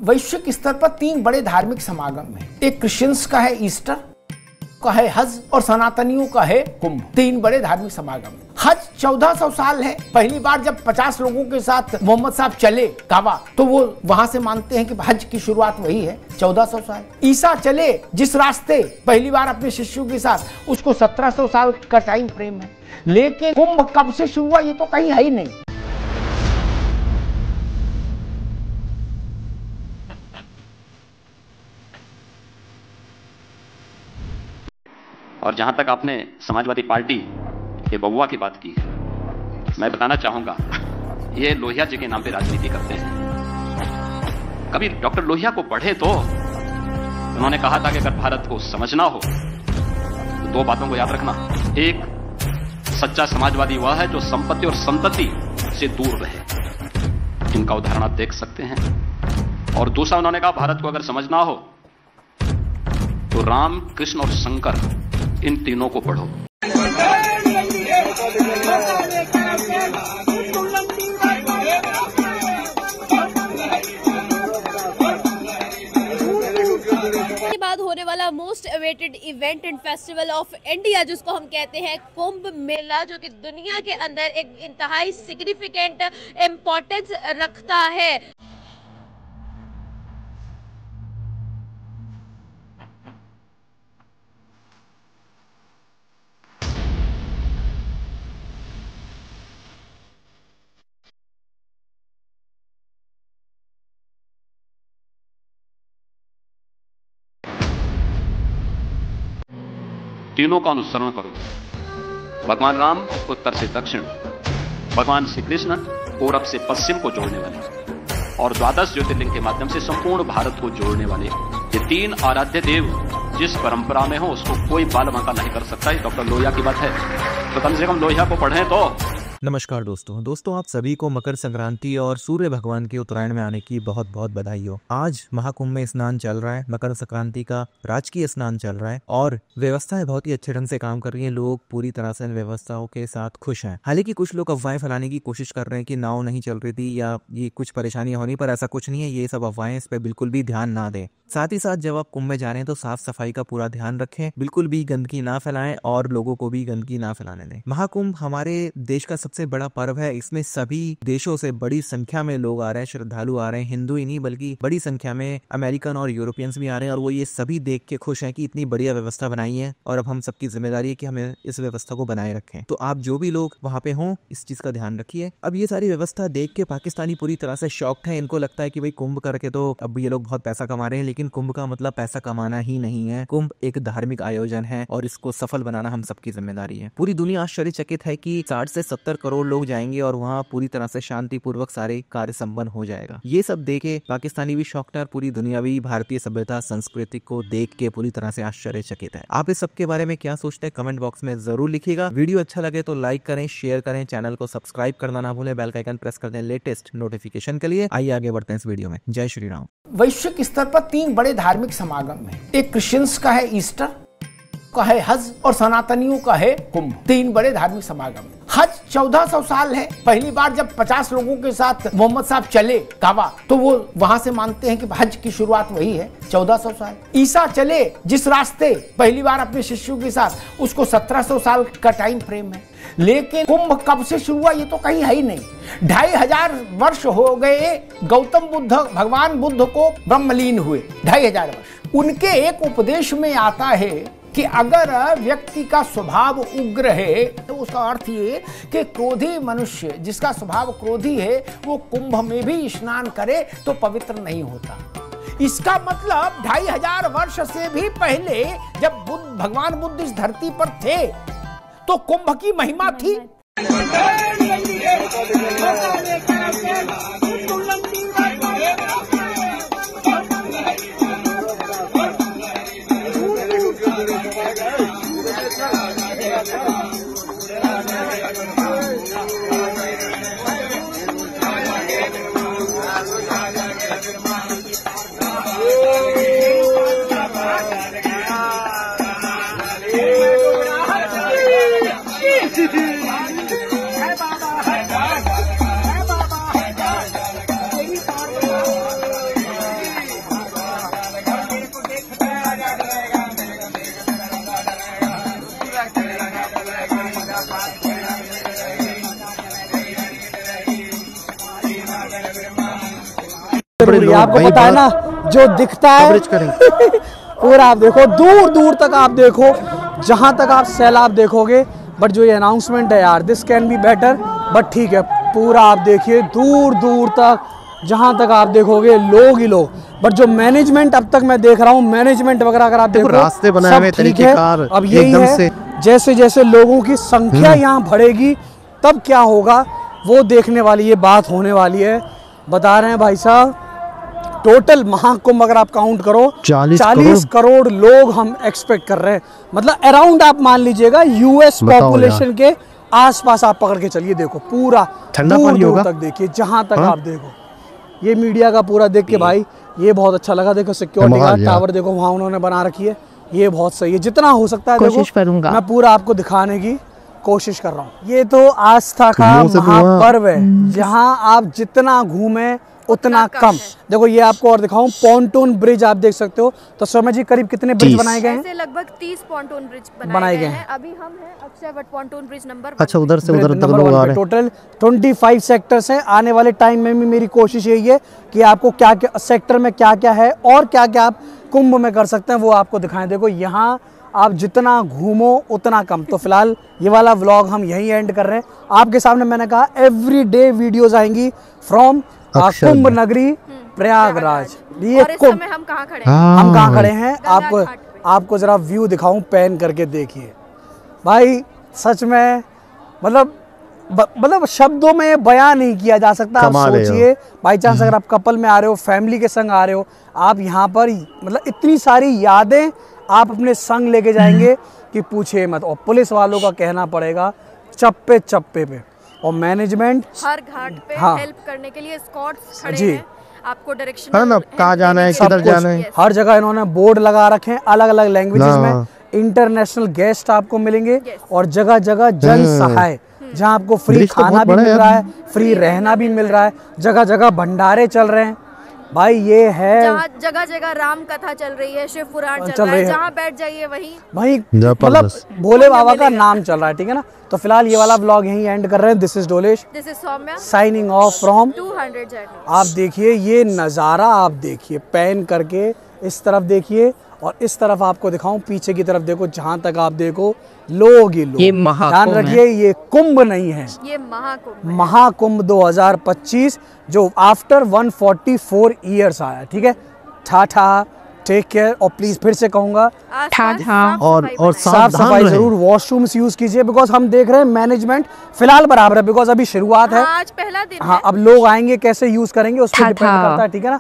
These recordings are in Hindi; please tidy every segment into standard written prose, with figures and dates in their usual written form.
वैश्विक स्तर पर 3 बड़े धार्मिक समागम हैं। एक क्रिश्चियंस का है ईस्टर, का है हज और सनातनियों का है कुंभ। 3 बड़े धार्मिक समागम। हज 1400 साल है। पहली बार जब 50 लोगों के साथ मोहम्मद साहब चले काबा, तो वो वहां से मानते हैं कि हज की शुरुआत वही है, 1400 साल। ईसा चले जिस रास्ते पहली बार अपने शिष्यों के साथ, उसको 1700 साल का टाइम फ्रेम है। लेकिन कुंभ कब से शुरू हुआ ये तो कहीं है ही नहीं। और जहां तक आपने समाजवादी पार्टी के बउआ की बात की है, मैं बताना चाहूंगा, ये लोहिया जी के नाम पे राजनीति करते हैं। कभी डॉक्टर लोहिया को पढ़े तो उन्होंने कहा था कि अगर भारत को समझना हो तो 2 बातों को याद रखना। एक, सच्चा समाजवादी वह है जो संपत्ति और संतति से दूर रहे। इनका उदाहरण आप देख सकते हैं। और दूसरा, उन्होंने कहा भारत को अगर समझना हो तो राम, कृष्ण और शंकर, इन तीनों को पढ़ो। बाद होने वाला most awaited event and festival of India, जिसको हम कहते हैं कुंभ मेला, जो कि दुनिया के अंदर एक इंतहाई सिग्निफिकेंट इम्पोर्टेंस रखता है। तीनों का अनुसरण करो। भगवान राम उत्तर से दक्षिण, भगवान श्री कृष्ण पूरब से पश्चिम को जोड़ने वाले, और 12 ज्योतिर्लिंग के माध्यम से संपूर्ण भारत को जोड़ने वाले ये 3 आराध्य देव जिस परंपरा में हो उसको कोई बाल बांका नहीं कर सकता। ये डॉक्टर लोहिया की बात है, तो कम से कम लोहिया को पढ़ें तो। नमस्कार दोस्तों, आप सभी को मकर संक्रांति और सूर्य भगवान के उत्तरायण में आने की बहुत बहुत बधाई हो। आज महाकुंभ में स्नान चल रहा है, मकर संक्रांति का राजकीय स्नान चल रहा है और व्यवस्थाएं बहुत ही अच्छे ढंग से काम कर रही हैं। लोग पूरी तरह से इन व्यवस्थाओं के साथ खुश हैं। हालांकि कुछ लोग अफवाहें फैलाने की कोशिश कर रहे हैं कि नाव नहीं चल रही थी या ये कुछ परेशानियां होनी, पर ऐसा कुछ नहीं है। ये सब अफवाहें, इस पर बिल्कुल भी ध्यान ना दें। साथ ही साथ जब आप कुंभ में जा रहे हैं तो साफ सफाई का पूरा ध्यान रखें, बिल्कुल भी गंदगी ना फैलाएं और लोगों को भी गंदगी ना फैलाने दें। महाकुंभ हमारे देश का सबसे बड़ा पर्व है। इसमें सभी देशों से बड़ी संख्या में लोग आ रहे हैं, श्रद्धालु आ रहे हैं। हिंदू ही नहीं बल्कि बड़ी संख्या में अमेरिकन और यूरोपियंस भी आ रहे हैं, और वो ये सभी देख के खुश हैं कि इतनी बढ़िया व्यवस्था बनाई है और अब हम सबकी जिम्मेदारी है कि हमें इस व्यवस्था को बनाए रखें। तो आप जो भी लोग वहाँ पे हों, इस चीज का ध्यान रखिए। अब ये सारी व्यवस्था देख के पाकिस्तानी पूरी तरह से शॉक्ड है। इनको लगता है कि भाई कुंभ करके तो अब ये लोग बहुत पैसा कमा रहे हैं, लेकिन कुंभ का मतलब पैसा कमाना ही नहीं है। कुंभ एक धार्मिक आयोजन है और इसको सफल बनाना हम सबकी जिम्मेदारी है। पूरी दुनिया आश्चर्यचकित है कि 60 से 70 करोड़ लोग जाएंगे और वहाँ पूरी तरह से शांतिपूर्वक सारे कार्य संपन्न हो जाएगा। ये सब देखे पाकिस्तानी भी शॉक्ड है और पूरी दुनिया भी भारतीय सभ्यता संस्कृति को देख के पूरी तरह से आश्चर्यचकित है। आप इस सब के बारे में क्या सोचते हैं कमेंट बॉक्स में जरूर लिखिएगा। वीडियो अच्छा लगे तो लाइक करें, शेयर करें, चैनल को सब्सक्राइब करना ना भूलें, बेल का आइकन प्रेस कर दें लेटेस्ट नोटिफिकेशन के लिए। आइए आगे बढ़ते हैं इस वीडियो में। जय श्री राम। वैश्विक स्तर पर 3 बड़े धार्मिक समागम हैं। एक क्रिश्चियंस का है ईस्टर, का है हज और सनातनियों का है कुंभ। 3 बड़े धार्मिक समागम। हज 1400 साल है। पहली बार जब 50 लोगों के साथ मोहम्मद साहब चले काबा, तो वो वहां से मानते हैं कि हज की शुरुआत वही है, 1400 साल। ईसा चले जिस रास्ते पहली बार अपने शिष्यों के साथ, उसको 1700 साल का टाइम फ्रेम है। लेकिन कुंभ कब से शुरू हुआ ये तो कहीं है ही नहीं। 2500 वर्ष हो गए गौतम बुद्ध, भगवान बुद्ध को ब्रह्मलीन हुए, 2500 वर्ष। उनके एक उपदेश में आता है कि अगर व्यक्ति का स्वभाव उग्र है तो उसका अर्थ ये कि क्रोधी मनुष्य, जिसका स्वभाव क्रोधी है, वो कुंभ में भी स्नान करे तो पवित्र नहीं होता। इसका मतलब 2500 वर्ष से भी पहले जब भगवान बुद्ध इस धरती पर थे तो कुंभ की महिमा थी। जरूरी है, आपको पता है ना, जो दिखता है पूरा आप देखो, दूर दूर तक आप देखो, जहां तक आप सैलाब देखोगे। बट जो ये अनाउंसमेंट है यार, this can be better, but ठीक है, पूरा आप देखिए दूर दूर तक, जहां तक आप देखोगे लोग ही लोग। बट जो मैनेजमेंट अब तक मैं देख रहा हूँ, मैनेजमेंट वगैरह अगर आप देखो, रास्ते बनाए हुए तरीकेकार, अब यही है, जैसे जैसे लोगों की संख्या यहाँ बढ़ेगी तब क्या होगा वो देखने वाली ये बात होने वाली है। बता रहे हैं भाई साहब, टोटल महाकुंभ अगर आप काउंट करो 40 करोड़ लोग हम एक्सपेक्ट कर रहे हैं। मतलब अराउंड आप मान लीजिएगा यूएस पॉपुलेशन के आसपास आप पकड़ के चलिए। देखो पूरा दूर दूर तक देखिए, जहां तक आप देखो, ये मीडिया का पूरा देख के भाई ये बहुत अच्छा लगा। देखो सिक्योरिटी गार्ड टावर देखो वहाँ उन्होंने बना रखी है, ये बहुत सही है। जितना हो सकता है कोशिश करूंगा, मैं पूरा आपको दिखाने की कोशिश कर रहा हूँ। ये तो आस्था का महापर्व है, जहाँ आप जितना घूमे उतना कम। देखो ये आपको और दिखाऊं, पॉन्टून ब्रिज आप देख सकते हो। तो शर्मा जी करीब कितने ब्रिज बनाए गए हैं? लगभग 30 पॉन्टून ब्रिज बनाए गए हैं। अभी हम हैं अक्षयवट पॉन्टून ब्रिज नंबर। अच्छा, उधर से उधर तक लोग आ रहे हैं। टोटल 25 सेक्टर्स हैं। आने वाले टाइम में भी मेरी कोशिश यही है कि आपको क्या क्या सेक्टर में क्या क्या है और क्या क्या आप कुंभ में कर सकते हैं वो आपको दिखाएं। देखो यहाँ आप जितना घूमो उतना कम। तो फिलहाल ये वाला व्लॉग हम यहीं एंड कर रहे हैं। आपके सामने मैंने कहा एवरीडे वीडियोस आएंगी फ्रॉम कुंभ नगरी प्रयागराज। ये और इस समय हम कहाँ खड़े हैं? हम कहाँ खड़े हैं आपको जरा व्यू दिखाऊं, पैन करके देखिए भाई। सच में मतलब शब्दों में बयान नहीं किया जा सकता। आप सोचिए बाई चांस अगर आप कपल में आ रहे हो, फैमिली के संग आ रहे हो, आप यहाँ पर मतलब इतनी सारी यादें आप अपने संग लेके जाएंगे कि पूछिए मत। और पुलिस वालों का कहना पड़ेगा चप्पे चप्पे पे, और मैनेजमेंट हर घाट पे हेल्प करने के लिए स्क्वाड्स खड़े हैं, आपको डायरेक्शन है ना, कहाँ जाना है, किधर जाना है। हर जगह इन्होंने बोर्ड लगा रखे हैं अलग अलग लैंग्वेजेस में। इंटरनेशनल गेस्ट आपको मिलेंगे और जगह जगह जन सहाय, जहाँ आपको फ्री खाना भी मिल रहा है, फ्री रहना भी मिल रहा है, जगह जगह भंडारे चल रहे हैं भाई। ये है जगह जगह राम कथा चल रही है, शिव पुराण चल रहा है, जहाँ बैठ जाइए वहीं मतलब भोले बाबा का नाम चल रहा है। ठीक है ना, तो फिलहाल ये वाला व्लॉग यहीं एंड कर रहे हैं। This is Dolesh, this is Saumya, signing off from 200 journey. आप देखिए ये नज़ारा, आप देखिए पैन करके इस तरफ देखिए और इस तरफ आपको दिखाऊं, पीछे की तरफ देखो, जहां तक आप देखो लोग ही लोग। ये ध्यान रखिए ये कुंभ नहीं है, ये महाकुंभ 2025 जो आफ्टर 144 ईयर्स आया। ठीक है, टाटा, टेक केयर, और प्लीज फिर से कहूंगा और साफ सफाई जरूर, वॉशरूम्स यूज कीजिए। बिकॉज हम देख रहे हैं मैनेजमेंट फिलहाल बराबर है, बिकॉज अभी शुरुआत है, आज पहला दिन हाँ, अब लोग आएंगे कैसे यूज करेंगे उस पर डिपेंड करता है। ठीक है ना,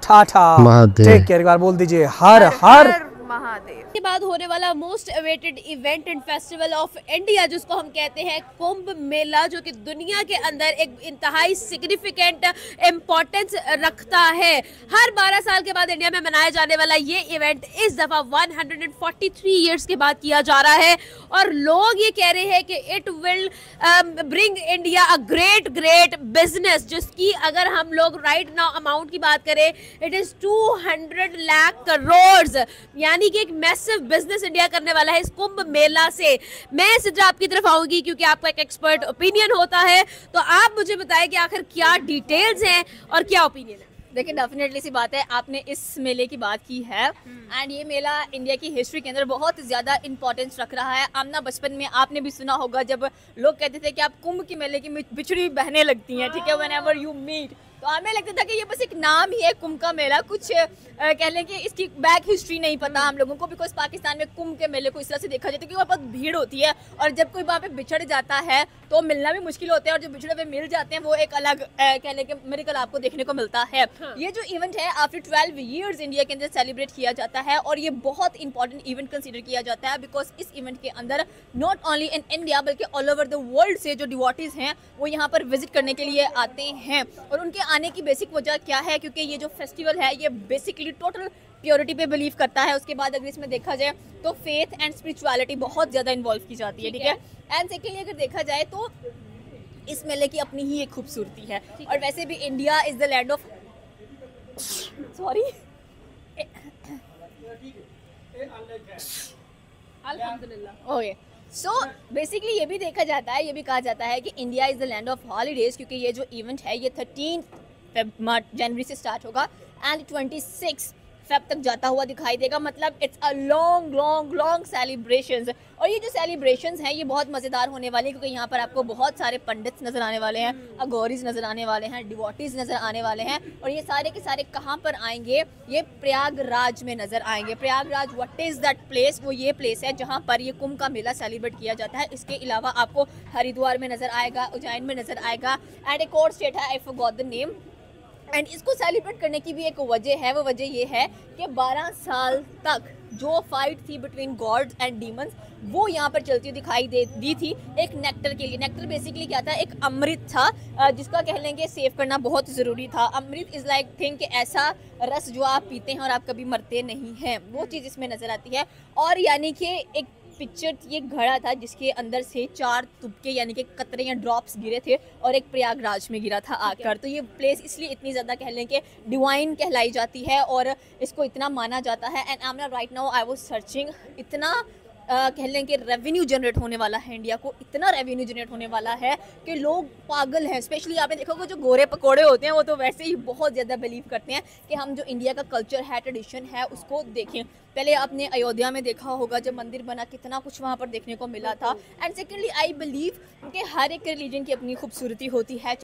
टाटा, टेक केयर, एक बार बोल दीजिए हर हर महादेव। के बाद होने वाला most awaited event and festival of India जिसको हम कहते हैं कुंभ मेला, जो कि दुनिया के अंदर एक इंतहाई सिग्निफिकेंट इम्पोर्टेंस रखता है। हर 12 साल के बाद इंडिया में मनाया जाने वाला ये इवेंट इस दफा 143 ईयर्स के बाद किया जा रहा है और लोग ये कह रहे हैं कि it will bring India a great business, जिसकी अगर हम लोग राइट नाउ अमाउंट की बात करें, इट इज 200 लाख करोड़, यानी कि एक मैसिव बिजनेस इंडिया करने वाला है इस कुंभ मेला से। मैं सिद्रा आपकी तरफ आऊंगी क्योंकि आपका एक एक्सपर्ट ओपिनियन होता है, तो आप मुझे बताएं कि आखिर क्या डिटेल्स हैं और क्या ओपिनियन है। देखिए डेफिनेटली सी बात है, आपने इस मेले की बात की है एंड ये मेला इंडिया की हिस्ट्री के अंदर बहुत ज़्यादा इंपॉर्टेंस रख रहा है। आमना बचपन में आपने भी सुना होगा जब लोग कहते थे कि आप कुंभ के मेले की बिछड़ी बहनें लगती हैं, ठीक है, व्हेनेवर यू मीट, तो हमें लगता था कि ये बस एक नाम ही है कुंभ का मेला, कुछ कह लें कि इसकी बैक हिस्ट्री नहीं पता हम लोगों को। बिकॉज पाकिस्तान में कुंभ के मेले को इस तरह से देखा जाता है कि वहाँ पर भीड़ होती है और जब कोई वहाँ पे बिछड़ जाता है तो मिलना भी मुश्किल होता है, और जो बिछड़े हुए मिल जाते हैं वो एक अलग कह लें कि मिरेकल आपको देखने को मिलता है। ये जो इवेंट है आफ्टर 12 ईयर्स इंडिया के अंदर सेलिब्रेट किया जाता है और ये बहुत इंपॉर्टेंट इवेंट कंसिडर किया जाता है। बिकॉज इस इवेंट के अंदर नॉट ओनली इन इंडिया बल्कि ऑल ओवर द वर्ल्ड से जो डिवोटीज हैं वो यहाँ पर विजिट करने के लिए आते हैं। और उनके आने की बेसिक वजह क्या है, क्योंकि ये जो फेस्टिवल है ये बेसिकली टोटल प्योरिटी पे बिलीव करता है। उसके बाद अगर इसमें देखा जाए तो फेथ एंड स्पिरिचुअलिटी बहुत ज़्यादा इन्वॉल्व की जाती है, ठीक है। एंड सेकेंडली अगर देखा जाए तो इस मेले की अपनी ही एक खूबसूरती है, और वैसे भी India is the land of अल्हम्दुलिल्लाह, ओके। सो बेसिकली ये भी देखा जाता है, ये भी कहा जाता है कि India is the land of holidays, क्योंकि ये जो इवेंट है ये 13 जनवरी से स्टार्ट होगा एंड 26 फेब तक जाता हुआ दिखाई देगा। मतलब it's a long long long celebrations. और ये जो सेलिब्रेशंस हैं ये बहुत मज़ेदार होने वाली है, क्योंकि यहाँ पर आपको बहुत सारे पंडित्स नज़र आने वाले हैं, अगोरीज नज़र आने वाले हैं, डिवोटीज नज़र आने वाले हैं। और ये सारे के सारे कहाँ पर आएंगे? ये प्रयागराज में नज़र आएंगे। Prayagraj what is that place? वो ये प्लेस है जहाँ पर ये कुंभ का मेला सेलिब्रेट किया जाता है। इसके अलावा आपको हरिद्वार में नज़र आएगा, उज्जैन में नज़र आएगा, एंड एक और स्टेट है, I forgot the name. And इसको सेलिब्रेट करने की भी एक वजह है, वो वजह ये है कि 12 साल तक जो फाइट थी बिटवीन गॉड्स एंड डीमंस वो यहाँ पर चलती दिखाई दी थी एक नेक्टर के लिए। नेक्टर बेसिकली क्या था? एक अमृत था जिसका कह लेंगे सेव करना बहुत ज़रूरी था। अमृत इज़ लाइक थिंक ऐसा रस जो आप पीते हैं और आप कभी मरते नहीं हैं, वो चीज़ इसमें नज़र आती है। और यानी कि एक पिक्चर ये घड़ा था जिसके अंदर से 4 तुबके यानी कि कतरे या ड्रॉप्स गिरे थे और एक प्रयागराज में गिरा था आकर। तो ये प्लेस इसलिए इतनी ज़्यादा कह लें कि डिवाइन कहलाई जाती है और इसको इतना माना जाता है। And I am not right now I was searching, इतना कह लें कि रेवेन्यू जनरेट होने वाला है इंडिया को, इतना रेवेन्यू जनरेट होने वाला है कि लोग पागल हैं। स्पेशली आपने देखा होगा जो गोरे पकोड़े होते हैं वो तो वैसे ही बहुत ज़्यादा बिलीव करते हैं कि हम जो इंडिया का कल्चर है, ट्रेडिशन है, उसको देखें। पहले आपने अयोध्या में देखा होगा जब मंदिर बना, कितना कुछ वहाँ पर देखने को मिला था। एंड सेकेंडली आई बिलीव कि हर एक रिलीजन की अपनी खूबसूरती होती है।